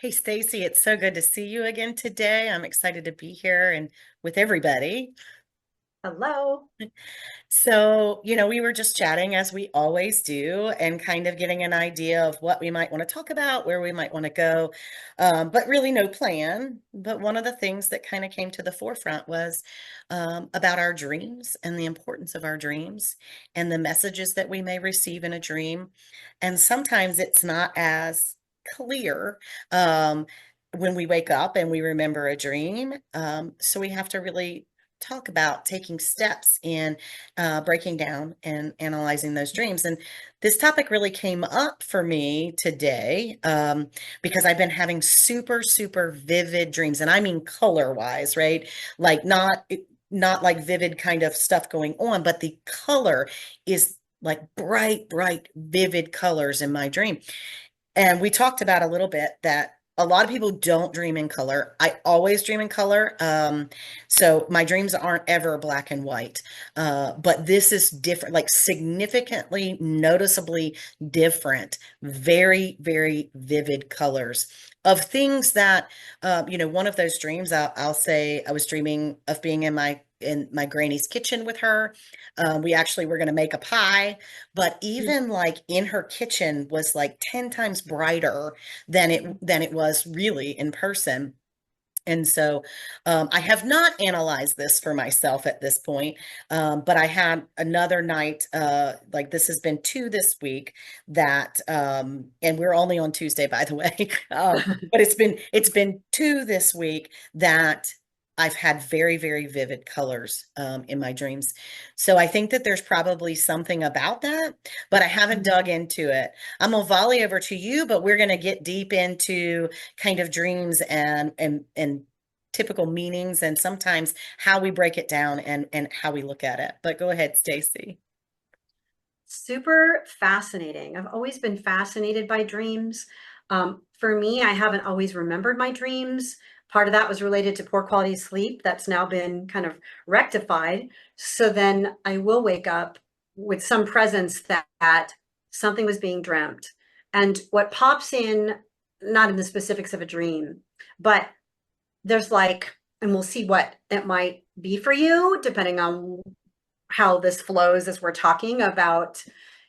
Hey Stacy, it's so good to see you again today. I'm excited to be here and with everybody. Hello. We were just chatting as we always do and kind of getting an idea of what we might want to talk about, where we might want to go, but really no plan. But one of the things that kind of came to the forefront was about our dreams and the importance of our dreams and the messages that we may receive in a dream. And sometimes it's not as clear. When we wake up and we remember a dream. So we have to really talk about taking steps in breaking down and analyzing those dreams. And this topic really came up for me today because I've been having super, super vivid dreams. And I mean color wise, right? Like not like vivid kind of stuff going on, but the color is like bright, bright, vivid colors in my dream. And we talked about a little bit that a lot of people don't dream in color. I always dream in color. So my dreams aren't ever black and white. But this is different, like significantly, noticeably different, very, very vivid colors of things that, one of those dreams, I'll say I was dreaming of being in my granny's kitchen with her. We actually were going to make a pie, but even like in her kitchen was like 10 times brighter than it was really in person. And so I have not analyzed this for myself at this point, but I had another night, like this has been two this week and we're only on Tuesday, by the way, but it's been two this week that I've had very, very vivid colors in my dreams. So I think that there's probably something about that, but I haven't dug into it. I'm gonna volley over to you, but we're gonna get deep into kind of dreams and typical meanings and sometimes how we break it down and how we look at it. But go ahead, Stacy. Super fascinating. I've always been fascinated by dreams. For me, I haven't always remembered my dreams. Part of that was related to poor quality sleep. That's now been kind of rectified. So then I will wake up with some presence that something was being dreamt. And what pops in, not in the specifics of a dream, but there's like, and we'll see what it might be for you, depending on how this flows as we're talking about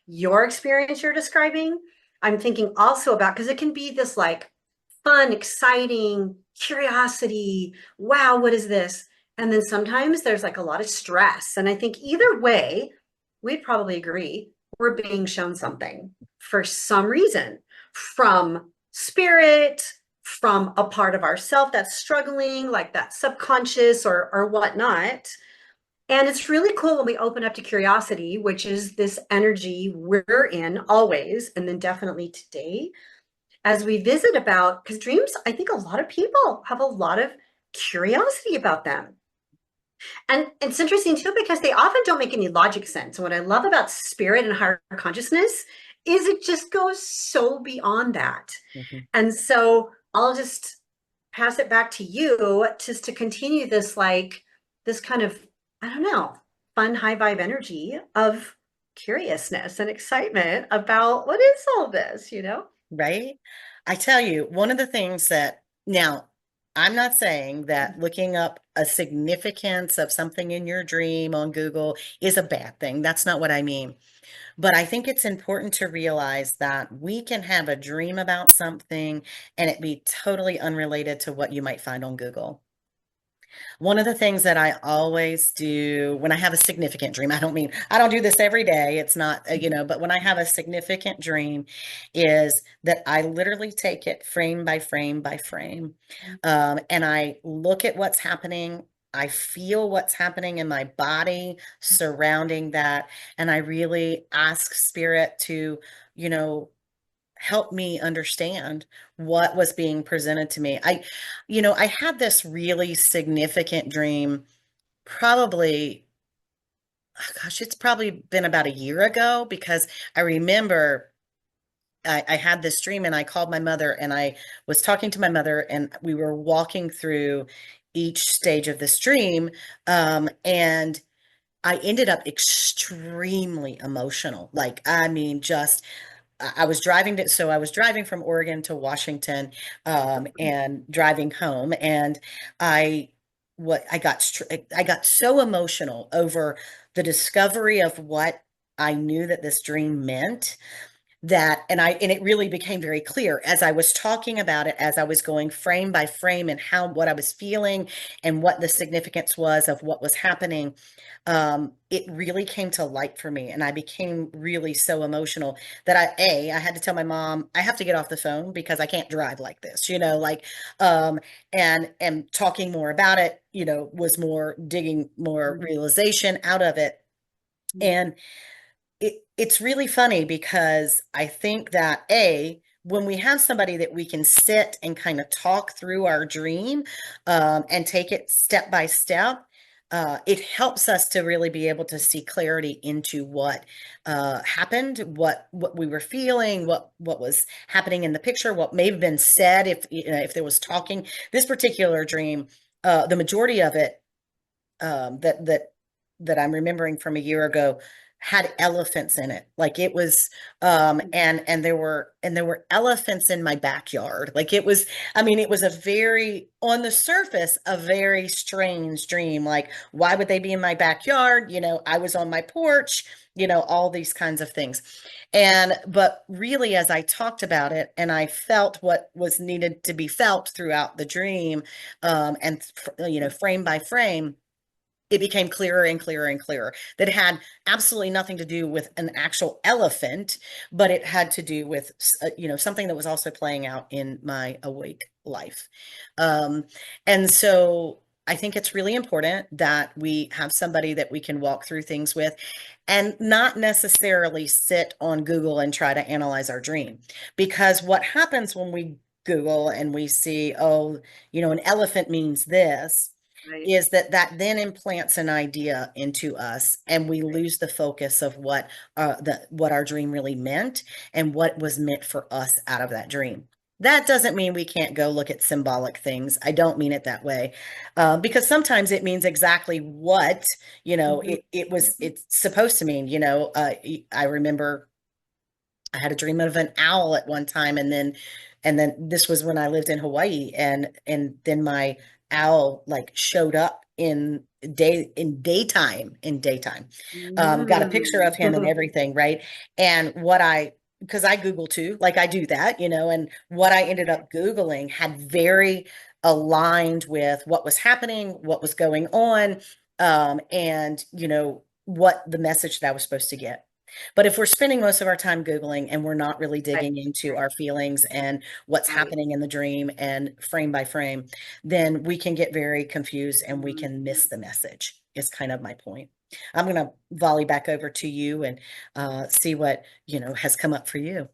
your experience you're describing. I'm thinking also about, because it can be this like fun, exciting curiosity. Wow, what is this? And then sometimes there's like a lot of stress. And I think either way, we'd probably agree we're being shown something for some reason from spirit, from a part of ourself that's struggling, like that subconscious or whatnot. And it's really cool when we open up to curiosity, which is this energy we're in always, and then definitely today, as we visit about, because dreams, I think a lot of people have a lot of curiosity about them. And it's interesting too, because they often don't make any logic sense. And what I love about spirit and higher consciousness is it just goes so beyond that. Mhm. And so I'll just pass it back to you just to continue this, like, this kind of, I don't know, fun, high vibe energy of curiousness and excitement about what is all this, you know? Right? I tell you, one of the things that now I'm not saying that looking up a significance of something in your dream on Google is a bad thing. That's not what I mean. But I think it's important to realize that we can have a dream about something and it be totally unrelated to what you might find on Google. One of the things that I always do when I have a significant dream, I don't do this every day. It's not, but when I have a significant dream, is that I literally take it frame by frame by frame. And I look at what's happening. I feel what's happening in my body surrounding that. And I really ask spirit to, you know, help me understand what was being presented to me. I had this really significant dream probably, oh gosh, it's probably been about a year ago because I remember I had this dream and I called my mother and I was talking to my mother and we were walking through each stage of this dream. And I ended up extremely emotional. Like, I mean, just I was driving so I was driving from Oregon to Washington, and driving home, and I I got so emotional over the discovery of what I knew that this dream meant, that and it really became very clear as I was talking about it, as I was going frame by frame, and how what I was feeling and what the significance was of what was happening. It really came to light for me, and I became really so emotional that I had to tell my mom I have to get off the phone because I can't drive like this, like, and talking more about it, was more digging more realization out of it. And it's really funny because I think that when we have somebody that we can sit and kind of talk through our dream, and take it step by step, it helps us to really be able to see clarity into what happened, what we were feeling, what was happening in the picture, what may have been said, if there was talking. This particular dream, the majority of it, that I'm remembering from a year ago, had elephants in it. Like it was, and there were elephants in my backyard. Like it was, I mean, it was a very, on the surface, a very strange dream. Like, why would they be in my backyard? I was on my porch, all these kinds of things. But really, as I talked about it and I felt what was needed to be felt throughout the dream, and frame by frame, it became clearer and clearer and clearer that it had absolutely nothing to do with an actual elephant, but it had to do with something that was also playing out in my awake life. Um, and so I think it's really important that we have somebody that we can walk through things with, and not necessarily sit on Google and try to analyze our dream. Because what happens when we Google and we see, oh, an elephant means this, Right, is that then implants an idea into us, and we right. lose the focus of what our dream really meant and what was meant for us out of that dream. That doesn't mean we can't go look at symbolic things. I don't mean it that way, because sometimes it means exactly what Mhm. it's supposed to mean. I remember I had a dream of an owl at one time, and then this was when I lived in Hawaii, and then my owl like showed up in daytime. Got a picture Mm. of him and everything, right? And because I Google too, like I do that, and what I ended up Googling had very aligned with what was happening, what was going on, and what the message that I was supposed to get. But if we're spending most of our time Googling and we're not really Right, digging into right, our feelings and what's right. happening in the dream and frame by frame, then we can get very confused and we can Mhm. miss the message, is kind of my point. I'm going to volley back over to you and see what, has come up for you.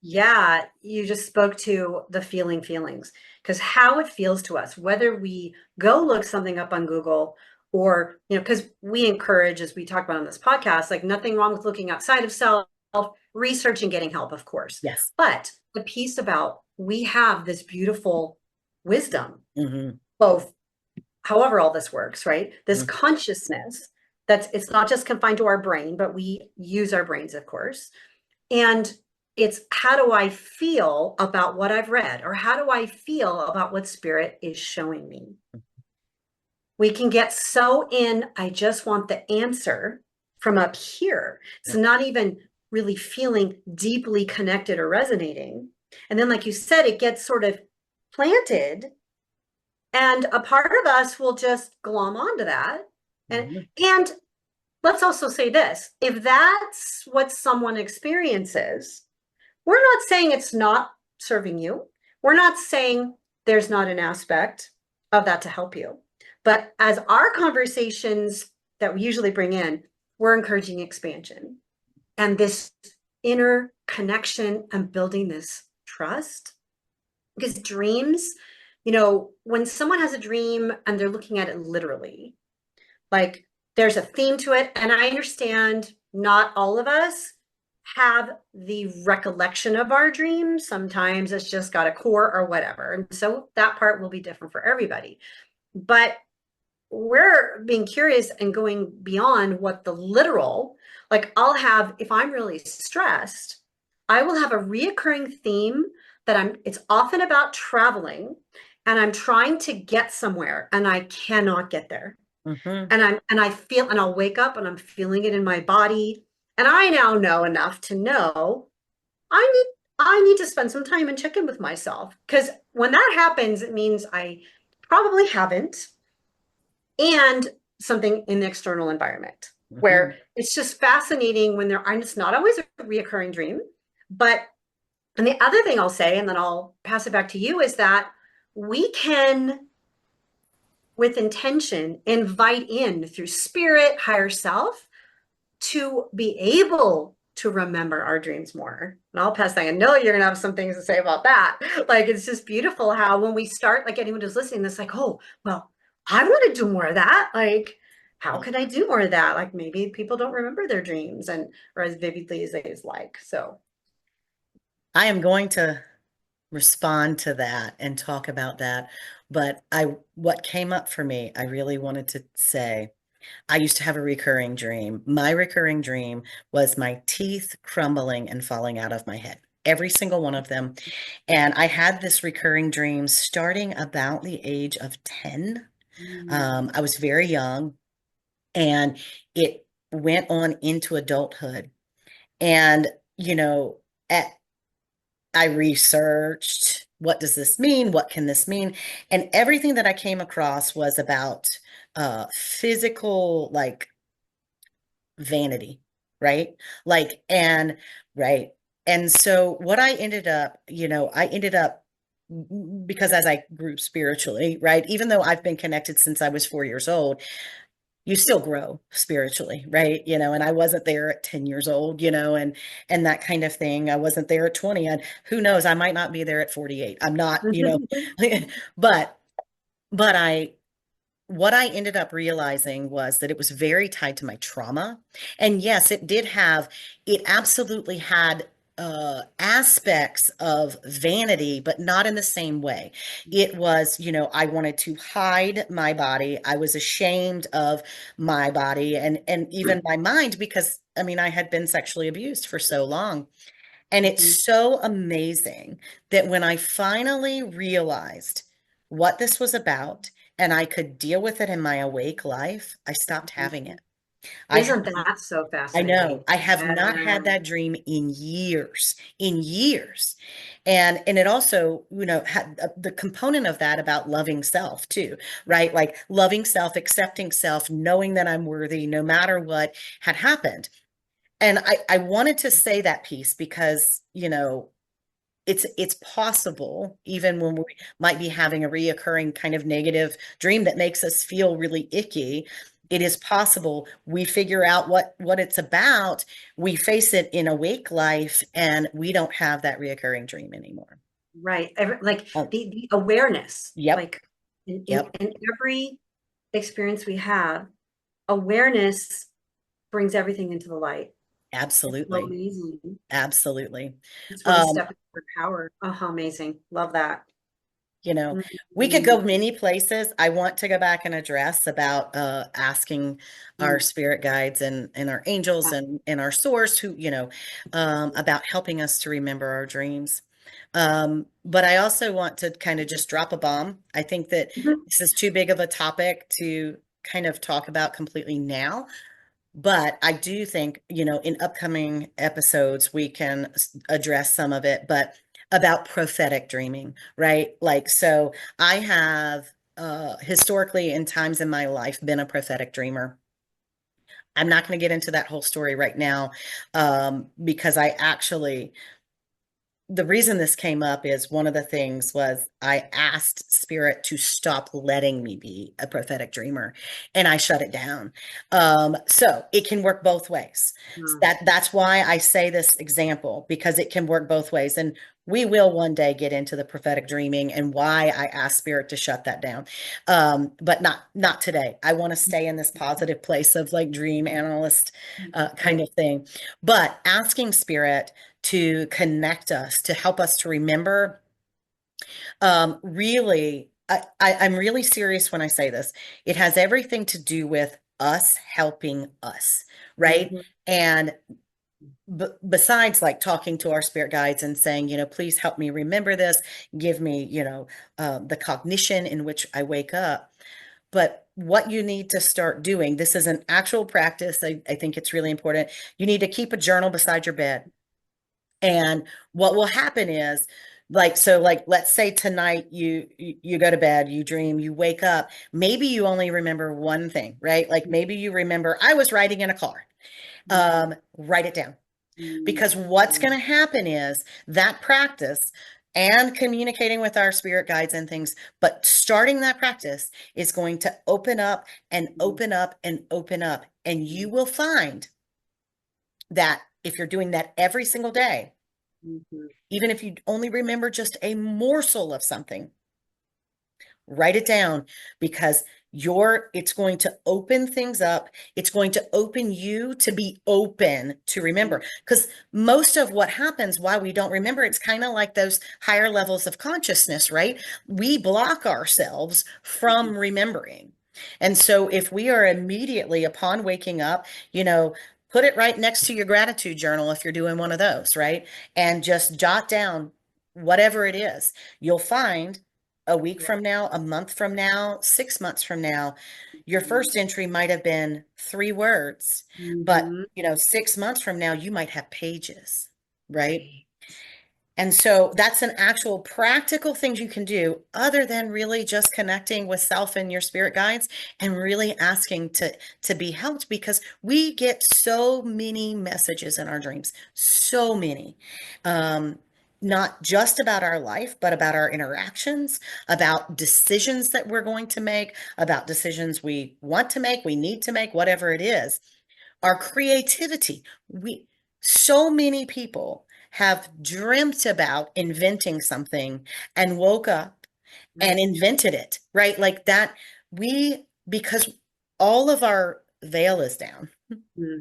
Yeah, you just spoke to the feelings, because how it feels to us, whether we go look something up on Google or, because we encourage, as we talk about on this podcast, like nothing wrong with looking outside of self, research and getting help, of course. Yes. But the piece about we have this beautiful wisdom, Hmm. both however all this works, right? This consciousness it's not just confined to our brain, but we use our brains, of course. And it's how do I feel about what I've read, or how do I feel about what spirit is showing me? We can get so in, I just want the answer from up here. It's Yeah. not even really feeling deeply connected or resonating. And then, like you said, it gets sort of planted, and a part of us will just glom onto that. And Mhm. and let's also say this, if that's what someone experiences, we're not saying it's not serving you. We're not saying there's not an aspect of that to help you. But as our conversations that we usually bring in, we're encouraging expansion and this inner connection and building this trust. Because dreams, when someone has a dream and they're looking at it literally, like there's a theme to it. And I understand not all of us have the recollection of our dreams. Sometimes it's just got a core or whatever. And so that part will be different for everybody. But we're being curious and going beyond what the literal, like I'll have, if I'm really stressed, I will have a reoccurring theme that it's often about traveling and I'm trying to get somewhere and I cannot get there. Hmm. And I feel, and I'll wake up and I'm feeling it in my body. And I now know enough to know I need I need to spend some time and check in with myself. Because when that happens, it means I probably haven't, and something in the external environment Hmm. where it's just fascinating when and it's not always a reoccurring dream. But and the other thing I'll say, and then I'll pass it back to you, is that we can, with intention, invite in through spirit, higher self, to be able to remember our dreams more. And I'll pass that. I know you're gonna have some things to say about that. Like it's just beautiful how when we start, like anyone who's listening, it's like, oh, well, I want to do more of that. Like, how can I do more of that? Like maybe people don't remember their dreams and or as vividly as they like. So I am going to respond to that and talk about that. But what came up for me, I really wanted to say, I used to have a recurring dream. My recurring dream was my teeth crumbling and falling out of my head, every single one of them. And I had this recurring dream starting about the age of 10. I was very young, and it went on into adulthood. And, you know, at I researched, what does this mean? What can this mean? And everything that I came across was about physical, like vanity, right? Like, and right. And so what I ended up, I ended up because as I grew spiritually, right? Even though I've been connected since I was 4 years old, you still grow spiritually, right? And I wasn't there at 10 years old, and that kind of thing. I wasn't there at 20, and who knows, I might not be there at 48. I'm not, but but I what I ended up realizing was that it was very tied to my trauma. And yes, it absolutely had aspects of vanity, but not in the same way. It was, I wanted to hide my body. I was ashamed of my body and even my mind because I mean, I had been sexually abused for so long. And it's so amazing that when I finally realized what this was about and I could deal with it in my awake life, I stopped having it. I have, isn't that so I fascinating? know, I have not Yeah. had that dream in years. And it also, had the component of that about loving self too, right? Like loving self, accepting self, knowing that I'm worthy no matter what had happened. And I wanted to say that piece because, it's possible, even when we might be having a reoccurring kind of negative dream that makes us feel really icky, it is possible we figure out what it's about, we face it in awake life, and we don't have that reoccurring dream anymore. Right. Like Oh, the awareness, yep, like yep, in every experience we have, awareness brings everything into the light. It's so absolutely, amazing. absolutely. It's where we Um, step into our power. Oh, how amazing. Love that. you know we could Mhm. go many places. I want to go back and address about asking our spirit guides and our angels Yeah. and our source who about helping us to remember our dreams. But I also want to kind of just drop a bomb. I think that Mhm. this is too big of a topic to kind of talk about completely now, but I do think, in upcoming episodes, we can address some of it, but about prophetic dreaming, right? Like, so I have historically in times in my life been a prophetic dreamer. I'm not going to get into that whole story right now, because the reason this came up is one of the things was I asked spirit to stop letting me be a prophetic dreamer and I shut it down. So it can work both ways. Wow. That's why I say this example, because it can work both ways. And we will one day get into the prophetic dreaming and why I asked spirit to shut that down. But not today. I want to stay in this positive place of like dream analyst kind Right. of thing. But asking spirit to connect us, to help us to remember. Really, I'm really serious when I say this. It has everything to do with us helping us, right? Mhm. And besides like talking to our spirit guides and saying, please help me remember this, give me, the cognition in which I wake up. But what you need to start doing, this is an actual practice. I think it's really important. You need to keep a journal beside your bed. And what will happen is, like let's say tonight you go to bed, you dream, you wake up, maybe you only remember one thing, right? Like maybe you remember I was riding in a car. Write it down. Because what's going to happen is that practice and communicating with our spirit guides and things, but starting that practice is going to open up and open up and open up. And you will find that if you're doing that every single day, even if you only remember just a morsel of something, write it down, because it's going to open things up. It's going to open you to be open to remember, because most of what happens, why we don't remember, it's kind of like those higher levels of consciousness, right? We block ourselves from remembering. And so if we are immediately upon waking up, put it right next to your gratitude journal if you're doing one of those, right? And just jot down whatever it is. You'll find a week from now, a month from now, 6 months from now, your first entry might have been 3 words, but 6 months from now, you might have pages, right? And so that's an actual practical thing you can do, other than really just connecting with self and your spirit guides and really asking to be helped, because we get so many messages in our dreams, so many. Not just about our life, but about our interactions, about decisions that we're going to make, about decisions we want to make, we need to make, whatever it is. Our creativity. So many people have dreamt about inventing something and woke up and invented it, right? Like that, because all of our veil is down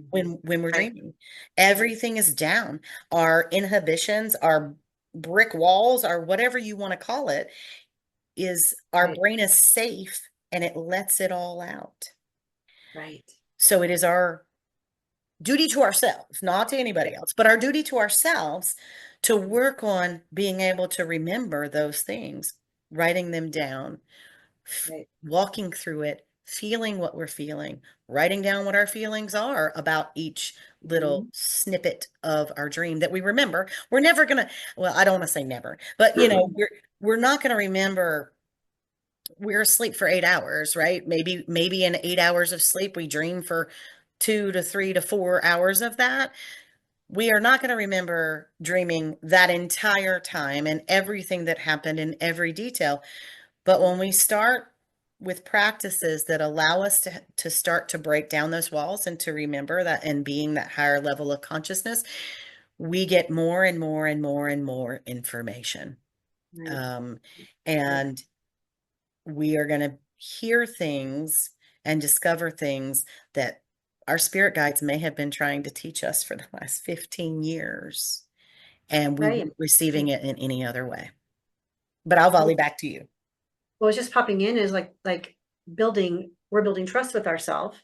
when we're dreaming. Everything is down. Our inhibitions, our brick walls, or whatever you want to call it, is our brain is safe and it lets it all out. Right. So it is our duty to ourselves, not to anybody else, but our duty to ourselves to work on being able to remember those things, writing them down, walking through it, feeling what we're feeling, writing down what our feelings are about each little snippet of our dream that we remember. We're never gonna, well, I don't want to say never, but we're not gonna remember we're asleep for 8 hours, right? Maybe in 8 hours of sleep, we dream for 2 to 3 to 4 hours of that. We are not going to remember dreaming that entire time and everything that happened in every detail. But when we start with practices that allow us to start to break down those walls and to remember that, and being that higher level of consciousness, we get more and more and more and more information. And we are going to hear things and discover things that our spirit guides may have been trying to teach us for the last 15 years, and we weren't receiving it in any other way. But I'll volley back to you. What was just popping in is like we're building trust with ourselves,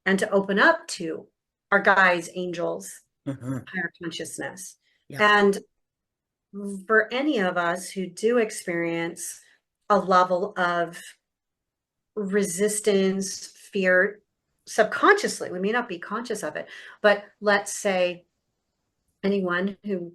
and to open up to our guides, angels, higher consciousness. And for any of us who do experience a level of resistance, fear, subconsciously, we may not be conscious of it, but let's say anyone who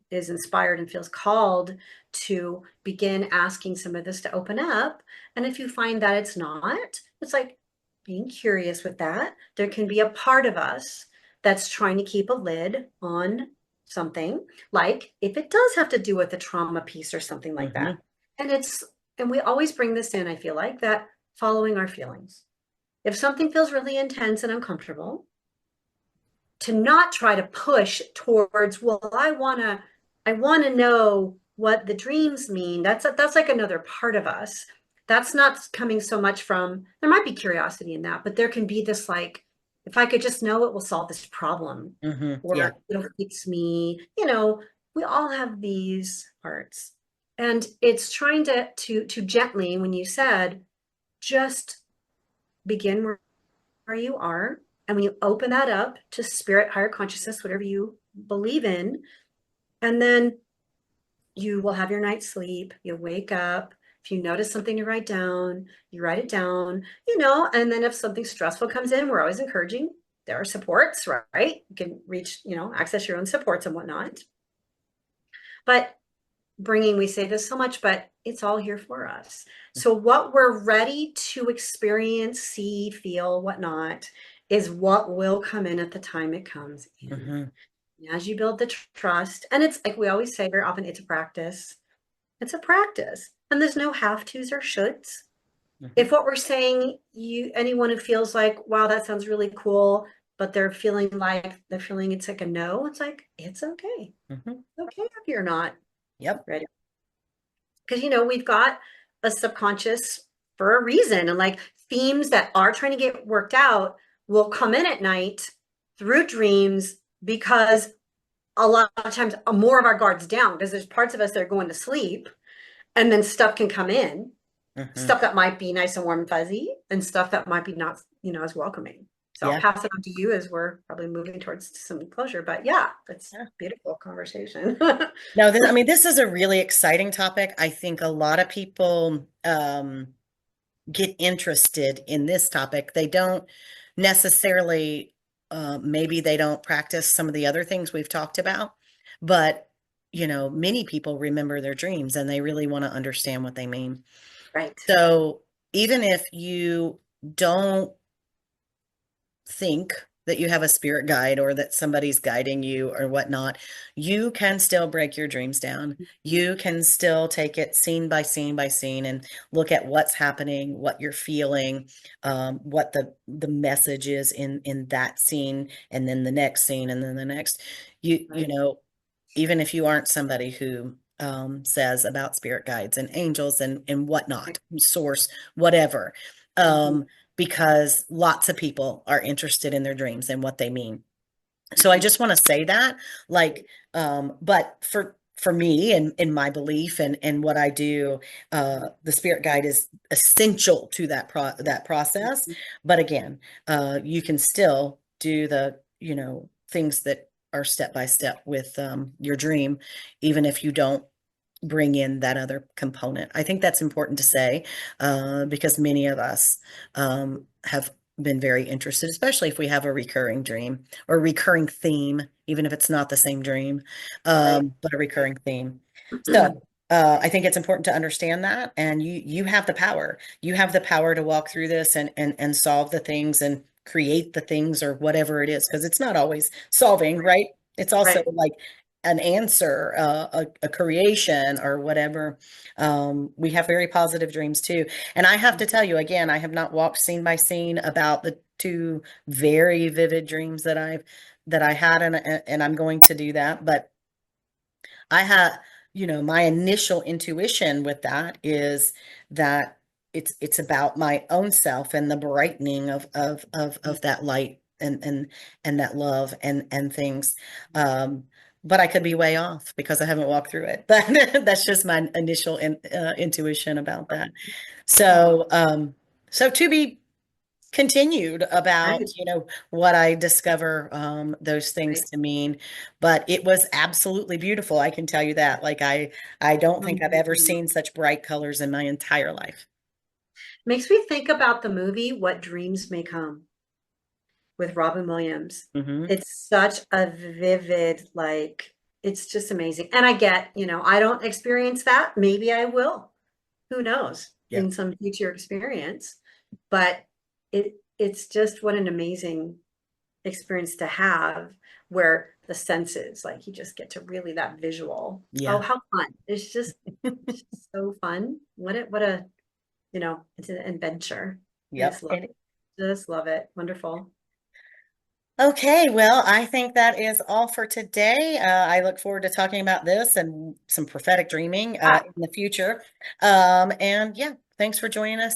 is inspired and feels called to begin asking some of this to open up. And if you find that it's not, it's like being curious with that. There can be a part of us that's trying to keep a lid on something, like if it does have to do with a trauma piece or something like that. And we always bring this in, I feel like, that following our feelings. If something feels really intense and uncomfortable, to not try to push towards, well, I want to know what the dreams mean. That's like another part of us. That's not coming so much from, there might be curiosity in that, but there can be this like, if I could just know, it will solve this problem, or it'll fix me. We all have these parts, and it's trying to gently, when you said, just begin where you are And when you open that up to spirit, higher consciousness, whatever you believe in, and then you will have your night's sleep, you'll wake up. If you notice something to write down, you write it down, and then if something stressful comes in, we're always encouraging. There are supports, right? You can reach, access your own supports and whatnot. But we say this so much, but it's all here for us. So what we're ready to experience, see, feel, whatnot, is what will come in at the time it comes in. Mm-hmm. As you build the trust, and it's like we always say very often, it's a practice. It's a practice, and there's no have tos or shoulds. Mm-hmm. If what we're saying, anyone who feels like, wow, that sounds really cool, but they're feeling it's like a no, it's like, it's okay. Mm-hmm. Okay if you're not ready. Because, we've got a subconscious for a reason, and like themes that are trying to get worked out will come in at night through dreams, because a lot of times more of our guards down, because there's parts of us that are going to sleep, and then stuff can come in, stuff that might be nice and warm and fuzzy, and stuff that might be not, as welcoming. So I'll pass it on to you as we're probably moving towards some closure. But yeah, it's a beautiful conversation. No, this is a really exciting topic. I think a lot of people get interested in this topic. They don't necessarily, maybe they don't practice some of the other things we've talked about, but many people remember their dreams and they really want to understand what they mean. Right. So even if you don't think that you have a spirit guide or that somebody's guiding you or whatnot, you can still break your dreams down. You can still take it scene by scene by scene and look at what's happening, what you're feeling, what the message is in that scene, and then the next scene, and then the next. Even if you aren't somebody who says about spirit guides and angels and whatnot, source, whatever. Because lots of people are interested in their dreams and what they mean. So I just want to say that, but for me and in my belief and what I do, the spirit guide is essential to that process. But again, you can still do the, things that are step by step with your dream, even if you don't bring in that other component. I think that's important to say, because many of us have been very interested, especially if we have a recurring dream or recurring theme, even if it's not the same dream, but a recurring theme. So I think it's important to understand that, and you have the power. You have the power to walk through this and solve the things and create the things or whatever it is, because it's not always solving, right? It's also like an answer, a creation or whatever. We have very positive dreams too. And I have to tell you again, I have not walked scene by scene about the two very vivid dreams that I had, and I'm going to do that. But I had, my initial intuition with that is that it's about my own self and the brightening of that light and that love and things. But I could be way off because I haven't walked through it. But that's just my initial intuition about that. So, so to be continued about, what I discover those things to mean. But it was absolutely beautiful. I can tell you that. Like I don't think I've ever seen such bright colors in my entire life. Makes me think about the movie What Dreams May Come with Robin Williams. It's such a vivid, it's just amazing. And I get, I don't experience that. Maybe I will. Who knows? In some future experience. But it's just what an amazing experience to have, where the senses, like you just get to really that visual. Oh, how fun. It's just so fun. What a it's an adventure. Just love it. Wonderful. Okay, well, I think that is all for today. I look forward to talking about this and some prophetic dreaming in the future. And yeah, thanks for joining us.